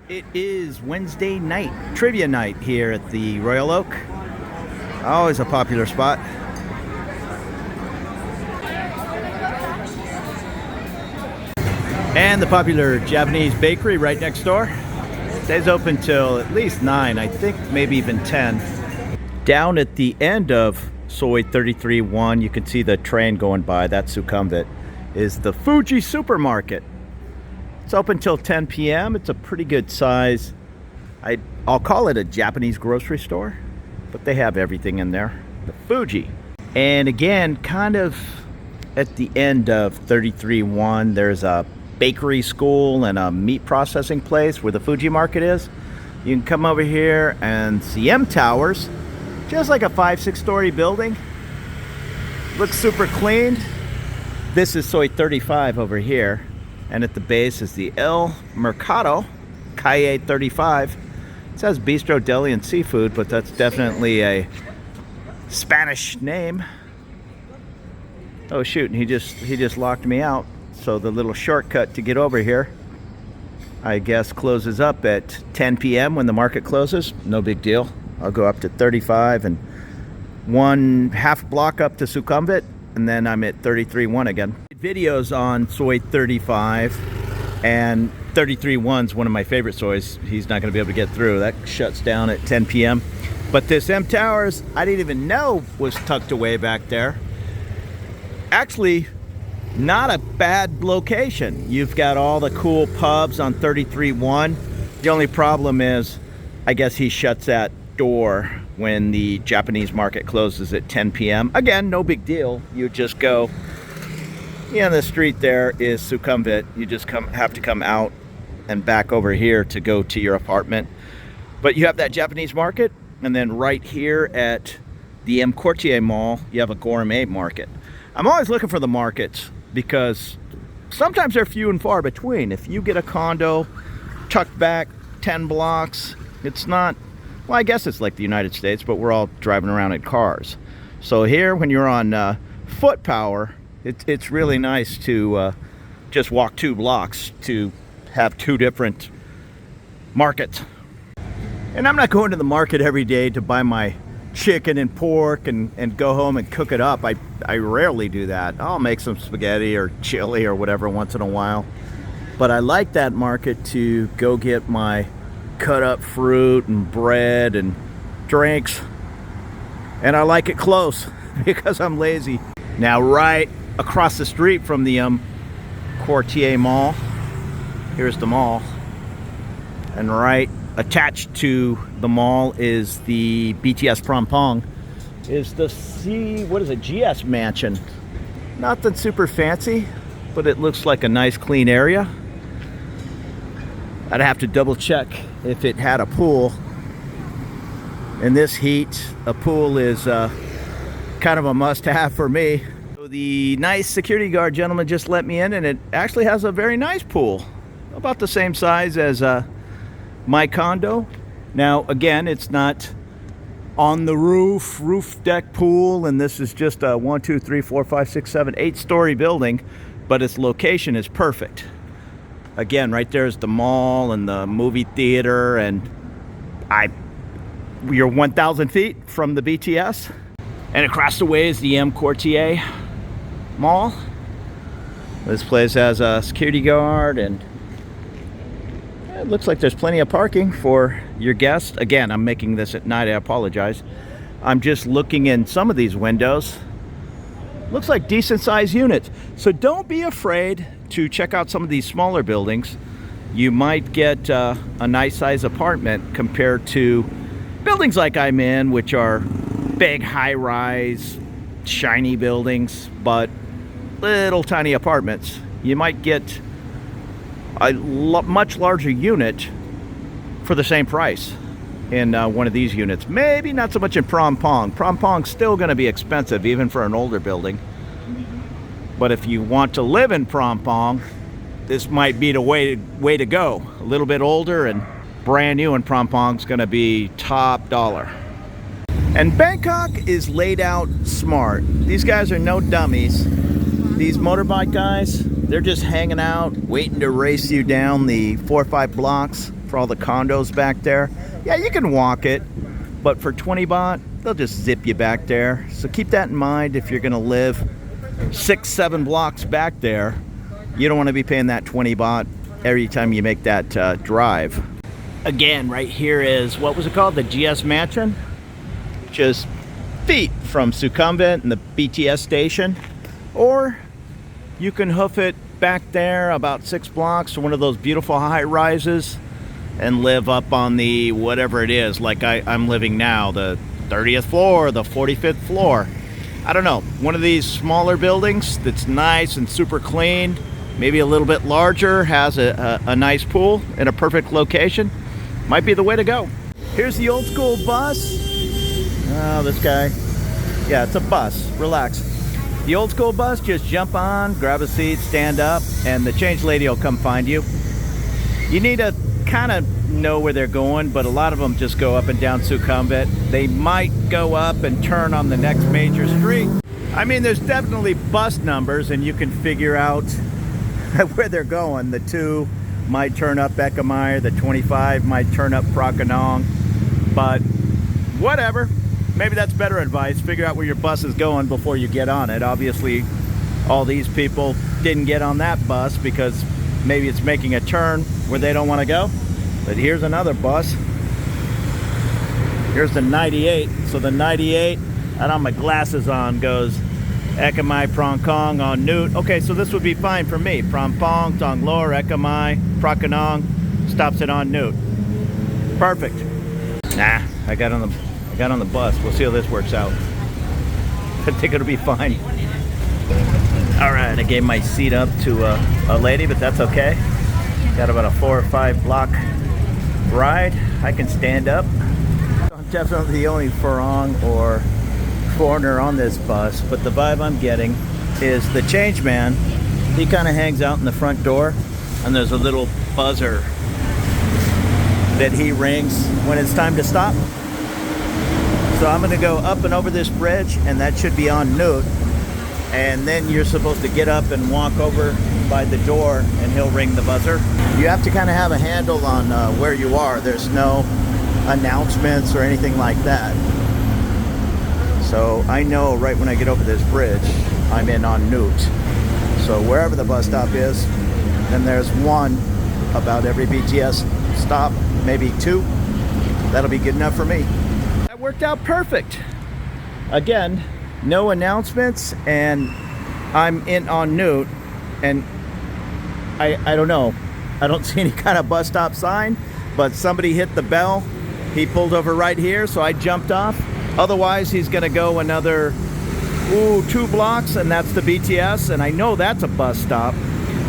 It is Wednesday night, trivia night here at the Royal Oak. Always a popular spot. And the popular Japanese bakery right next door. Stays open till at least 9, I think maybe even 10. Down at the end of Soi 33-1, you can see the train going by, that's Sukhumvit, is the Fuji Supermarket. It's open till 10 p.m. It's a pretty good size. I'll call it a Japanese grocery store, but they have everything in there. The Fuji. And again, kind of at the end of 33-1, there's a bakery school and a meat processing place where the Fuji Market is. You can come over here and see M Towers, just like a 5-6 story building. Looks super clean. This is Soi 35 over here. And at the base is the El Mercado, Calle 35. It says Bistro, Deli, and Seafood, but that's definitely a Spanish name. Oh shoot, and he just locked me out. So the little shortcut to get over here, I guess, closes up at 10 p.m. when the market closes. No big deal. I'll go up to 35 and one half block up to Sukhumvit, and then I'm at 33-1 again. Videos on Soi 35, and 33-1's one of my favorite sois. He's not going to be able to get through. That shuts down at 10 p.m. But this M Towers, I didn't even know was tucked away back there. Actually, not a bad location. You've got all the cool pubs on 33-1. The only problem is, I guess he shuts that door when the Japanese market closes at 10 p.m. Again, no big deal. You just go, yeah, the street there is Sukhumvit. You just have to come out and back over here to go to your apartment. But you have that Japanese market, and then right here at the M Quartier Mall, you have a gourmet market. I'm always looking for the markets because sometimes they're few and far between. If you get a condo tucked back 10 blocks, it's not, well, I guess it's like the United States, but we're all driving around in cars. So here, when you're on foot power, it's really nice to just walk 2 blocks to have 2 different markets. And I'm not going to the market every day to buy my chicken and pork and go home and cook it up. I rarely do that. I'll make some spaghetti or chili or whatever once in a while. But I like that market to go get my cut up fruit and bread and drinks. And I like it close because I'm lazy. Now right across the street from the Quartier Mall, here's the mall, and right attached to the mall is the BTS Phrom Phong, is the GS mansion. Nothing super fancy, but it looks like a nice clean area. I'd have to double check if it had a pool. In this heat, a pool is kind of a must-have for me. So the nice security guard gentleman just let me in, and it actually has a very nice pool, about the same size as my condo. Now again, it's not on the roof deck pool, and this is just a 1, 2, 3, 4, 5, 6, 7, 8 story building, but its location is perfect. Again, right there is the mall and the movie theater, and you're 1,000 feet from the BTS. And across the way is the M Quartier Mall. This place has a security guard, and it looks like there's plenty of parking for your guests. Again, I'm making this at night, I apologize. I'm just looking in some of these windows. Looks like decent sized units. So don't be afraid to check out some of these smaller buildings. You might get a nice size apartment compared to buildings like I'm in, which are big high-rise shiny buildings, but little tiny apartments. You might get a much larger unit for the same price in one of these units. Maybe not so much in Phrom Phong. Phrom Phong's still going to be expensive even for an older building. But if you want to live in Phrom Phong, this might be the way to go. A little bit older and brand new in Phrom Phong's going to be top dollar. And Bangkok is laid out smart. These guys are no dummies. These motorbike guys, they're just hanging out, waiting to race you down the 4 or 5 blocks for all the condos back there. Yeah, you can walk it, but for 20 baht, they'll just zip you back there. So keep that in mind if you're gonna live 6-7 blocks back there. You don't want to be paying that 20 baht every time you make that drive. Again, right here is, what was it called? The GS Mansion. Just feet from Sukhumvit and the BTS station. Or you can hoof it back there about 6 blocks to one of those beautiful high rises and live up on the whatever it is, like I'm living now, the 30th floor, the 45th floor. I don't know, one of these smaller buildings that's nice and super clean, maybe a little bit larger, has a nice pool in a perfect location. Might be the way to go. Here's the old school bus. Oh, this guy. Yeah, it's a bus. Relax. The old school bus, just jump on, grab a seat, stand up, and the change lady will come find you. You need to kind of know where they're going, but a lot of them just go up and down Sukhumvit. They might go up and turn on the next major street. I mean, there's definitely bus numbers, and you can figure out where they're going. The 2 might turn up Ekamai, the 25 might turn up Prakanong, but whatever. Maybe that's better advice. Figure out where your bus is going before you get on it. Obviously, all these people didn't get on that bus because maybe it's making a turn where they don't want to go. But here's another bus. Here's the 98. So the 98, I don't have my glasses on, goes Ekamai, Phrom Phong on Nut. Okay, so this would be fine for me. Phrom Phong, Tong Lor, Ekamai, Prakanong, stops it on Nut. Perfect. Nah, I got on the bus. We'll see how this works out. I think it'll be fine. All right, I gave my seat up to a lady, but that's okay. Got about a 4 or 5 block ride. I can stand up. I'm definitely the only Farang or foreigner on this bus, but the vibe I'm getting is the change man. He kind of hangs out in the front door, and there's a little buzzer that he rings when it's time to stop. So I'm gonna go up and over this bridge, and that should be on Nut. And then you're supposed to get up and walk over by the door, and he'll ring the buzzer. You have to kind of have a handle on where you are. There's no announcements or anything like that. So I know right when I get over this bridge, I'm in on Nut. So wherever the bus stop is, then there's one about every BTS stop, maybe 2. That'll be good enough for me. That worked out perfect. Again, no announcements, and I'm in on Nut, and I don't know. I don't see any kind of bus stop sign, but somebody hit the bell. He pulled over right here, so I jumped off. Otherwise, he's gonna go another 2 blocks, and that's the BTS, and I know that's a bus stop.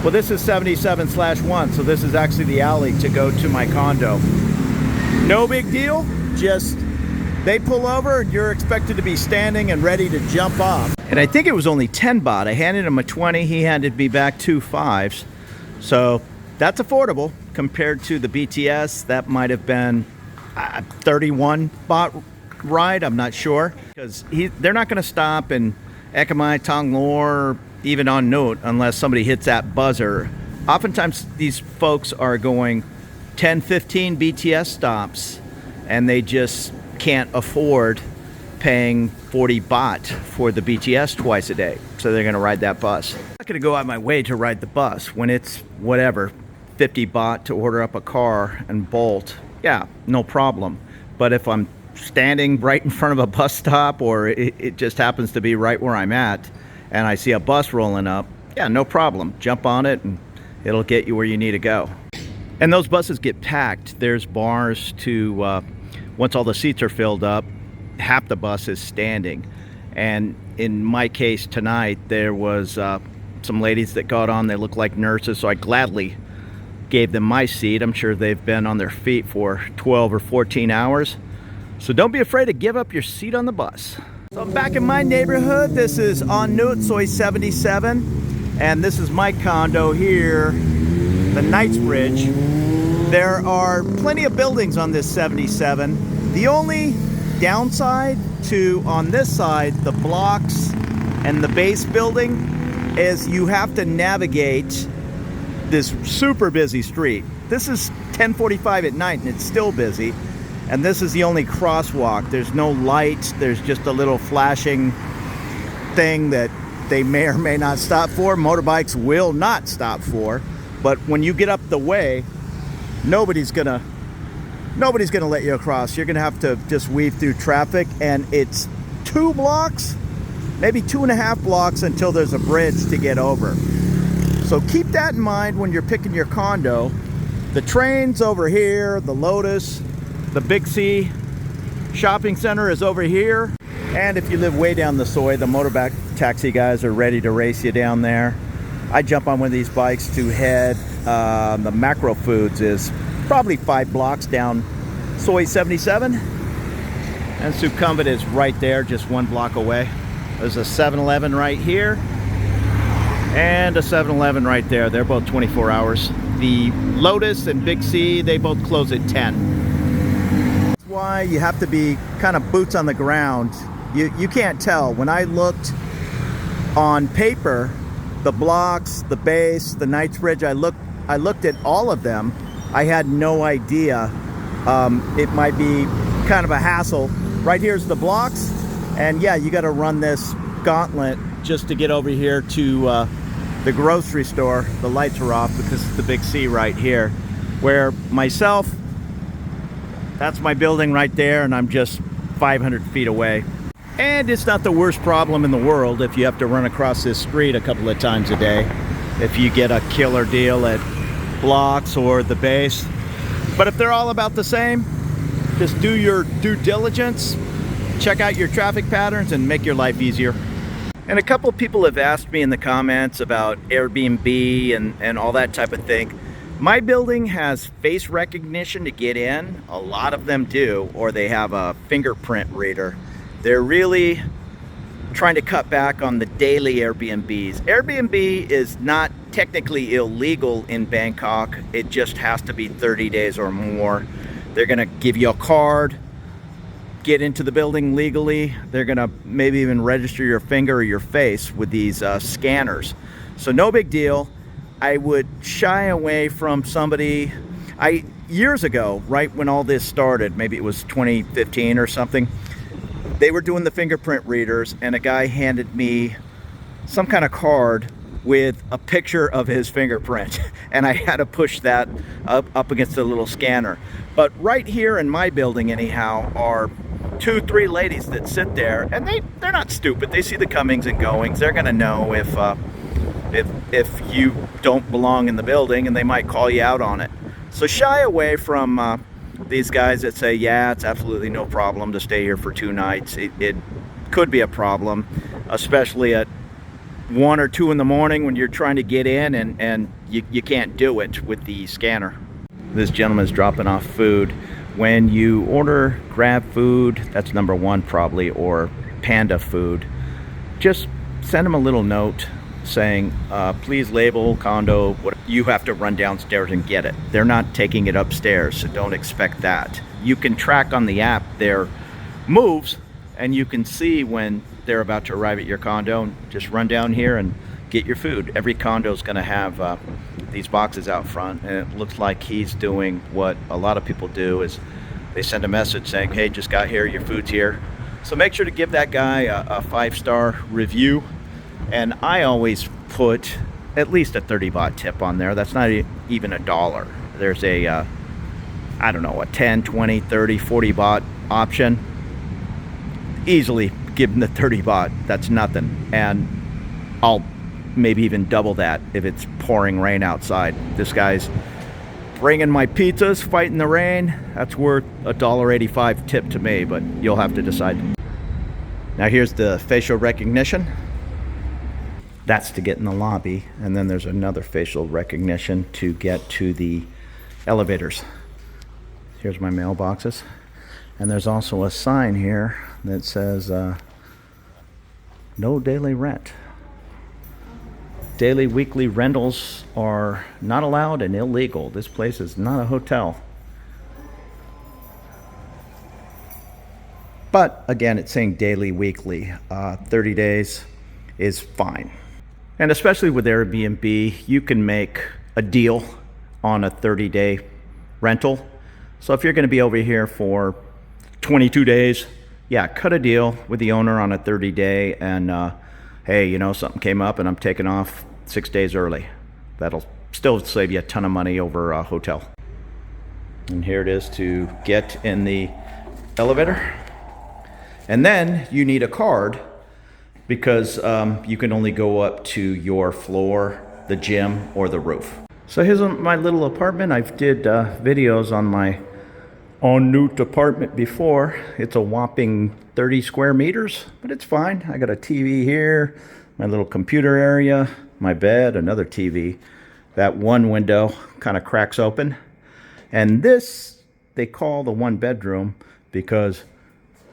Well, this is 77/1, so this is actually the alley to go to my condo. No big deal, just they pull over and you're expected to be standing and ready to jump off. And I think it was only 10 baht. I handed him a 20, he handed me back 2 5s. So that's affordable compared to the BTS. That might have been 31 baht ride, I'm not sure. Because they're not gonna stop in Ekamai, Tong Lor, even on Nut unless somebody hits that buzzer. Oftentimes these folks are going 10, 15 BTS stops, and they just can't afford paying 40 baht for the BTS twice a day. So they're gonna ride that bus. I'm not gonna go out my way to ride the bus when it's whatever, 50 baht to order up a car and bolt. Yeah, no problem. But if I'm standing right in front of a bus stop, or it just happens to be right where I'm at, and I see a bus rolling up, yeah, no problem. Jump on it and it'll get you where you need to go. And those buses get packed. There's bars to, once all the seats are filled up, half the bus is standing. And in my case tonight, there was some ladies that got on. They look like nurses, so I gladly gave them my seat. I'm sure they've been on their feet for 12 or 14 hours. So don't be afraid to give up your seat on the bus. So I'm back in my neighborhood. This is on Nut, Soi 77. And this is my condo here, the Knightsbridge. There are plenty of buildings on this 77. The only downside to, on this side, the blocks and the base building, is you have to navigate this super busy street. This is 10:45 at night and it's still busy. And this is the only crosswalk. There's no lights. There's just a little flashing thing that they may or may not stop for. Motorbikes will not stop for. But when you get up the way, nobody's gonna let you across. You're gonna have to just weave through traffic, and it's 2 blocks, maybe 2.5 blocks until there's a bridge to get over. So keep that in mind when you're picking your condo. The train's over here, the Lotus, the Big C shopping center is over here. And if you live way down the Soi, the motorbike taxi guys are ready to race you down there. I jump on one of these bikes to head, the Macro Foods is probably 5 blocks down Soi 77. And Sukhumvit is right there, just 1 block away. There's a 7-Eleven right here and a 7-Eleven right there. They're both 24 hours. The Lotus and Big C, they both close at 10. That's why you have to be kind of boots on the ground. You can't tell. When I looked on paper, the blocks, the base, the Knightsbridge, I looked at all of them. I had no idea. It might be kind of a hassle. Right here's the blocks, and yeah, you got to run this gauntlet just to get over here to the grocery store. The lights are off because it's the Big C right here. Where myself, that's my building right there, and I'm just 500 feet away. And it's not the worst problem in the world if you have to run across this street a couple of times a day, if you get a killer deal at blocks or the base. But if they're all about the same, just do your due diligence, check out your traffic patterns, and make your life easier. And a couple of people have asked me in the comments about Airbnb and all that type of thing. My building has face recognition to get in. A lot of them do, or they have a fingerprint reader. They're really trying to cut back on the daily Airbnbs. Airbnb is not technically illegal in Bangkok. It just has to be 30 days or more. They're gonna give you a card, get into the building legally. They're gonna maybe even register your finger or your face with these scanners. So no big deal. I would shy away from somebody. Years ago, right when all this started, maybe it was 2015 or something, they were doing the fingerprint readers, and a guy handed me some kind of card with a picture of his fingerprint, and I had to push that up against the little scanner. But right here in my building anyhow are 2-3 ladies that sit there, and they're not stupid. They see the comings and goings. They're gonna know if you don't belong in the building, and they might call you out on it. So shy away from these guys that say, yeah, it's absolutely no problem to stay here for 2 nights. It could be a problem, especially at 1 or 2 in the morning when you're trying to get in and you can't do it with the scanner. This gentleman's dropping off food. When you order Grab Food, that's number 1 probably, or Panda Food, just send them a little note saying, please label condo. You have to run downstairs and get it. They're not taking it upstairs, so don't expect that. You can track on the app their moves, and you can see when they're about to arrive at your condo. Just run down here and get your food. Every condo is going to have these boxes out front, and it looks like he's doing what a lot of people do, is they send a message saying, hey, just got here, your food's here. So make sure to give that guy a 5-star review. And I always put at least a 30 baht tip on there. That's not even $1. There's a, I don't know, a 10, 20, 30, 40 baht option. Easily give them the 30 baht. That's nothing. And I'll maybe even double that if it's pouring rain outside. This guy's bringing my pizzas, fighting the rain. That's worth a $1.85 tip to me, but you'll have to decide. Now here's the facial recognition. That's to get in the lobby, and then there's another facial recognition to get to the elevators. Here's my mailboxes, and there's also a sign here that says no daily rent. Daily, weekly rentals are not allowed and illegal. This place is not a hotel. But again, it's saying daily, weekly. 30 days is fine. And especially with Airbnb, you can make a deal on a 30-day rental. So if you're going to be over here for 22 days, yeah, cut a deal with the owner on a 30-day, and hey, you know, something came up and I'm taking off 6 days early. That'll still save you a ton of money over a hotel. And here it is to get in the elevator. And then you need a card because you can only go up to your floor, the gym, or the roof. So here's my little apartment. I've did videos on my en route apartment before. It's a whopping 30 square meters, but it's fine. I got a TV here, my little computer area, my bed, another TV. That one window kind of cracks open. And this, they call the one bedroom because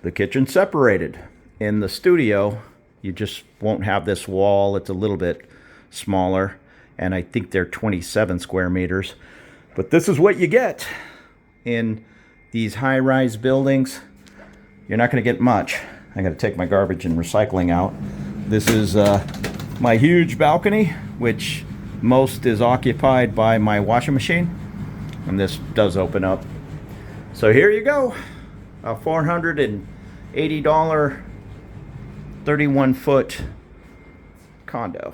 the kitchen's separated. In the studio, you just won't have this wall. It's a little bit smaller, and I think they're 27 square meters. But this is what you get in these high-rise buildings. You're not going to get much. I got to take my garbage and recycling out. This is my huge balcony, which most is occupied by my washing machine, and this does open up. So here you go, a $480 31-foot condo.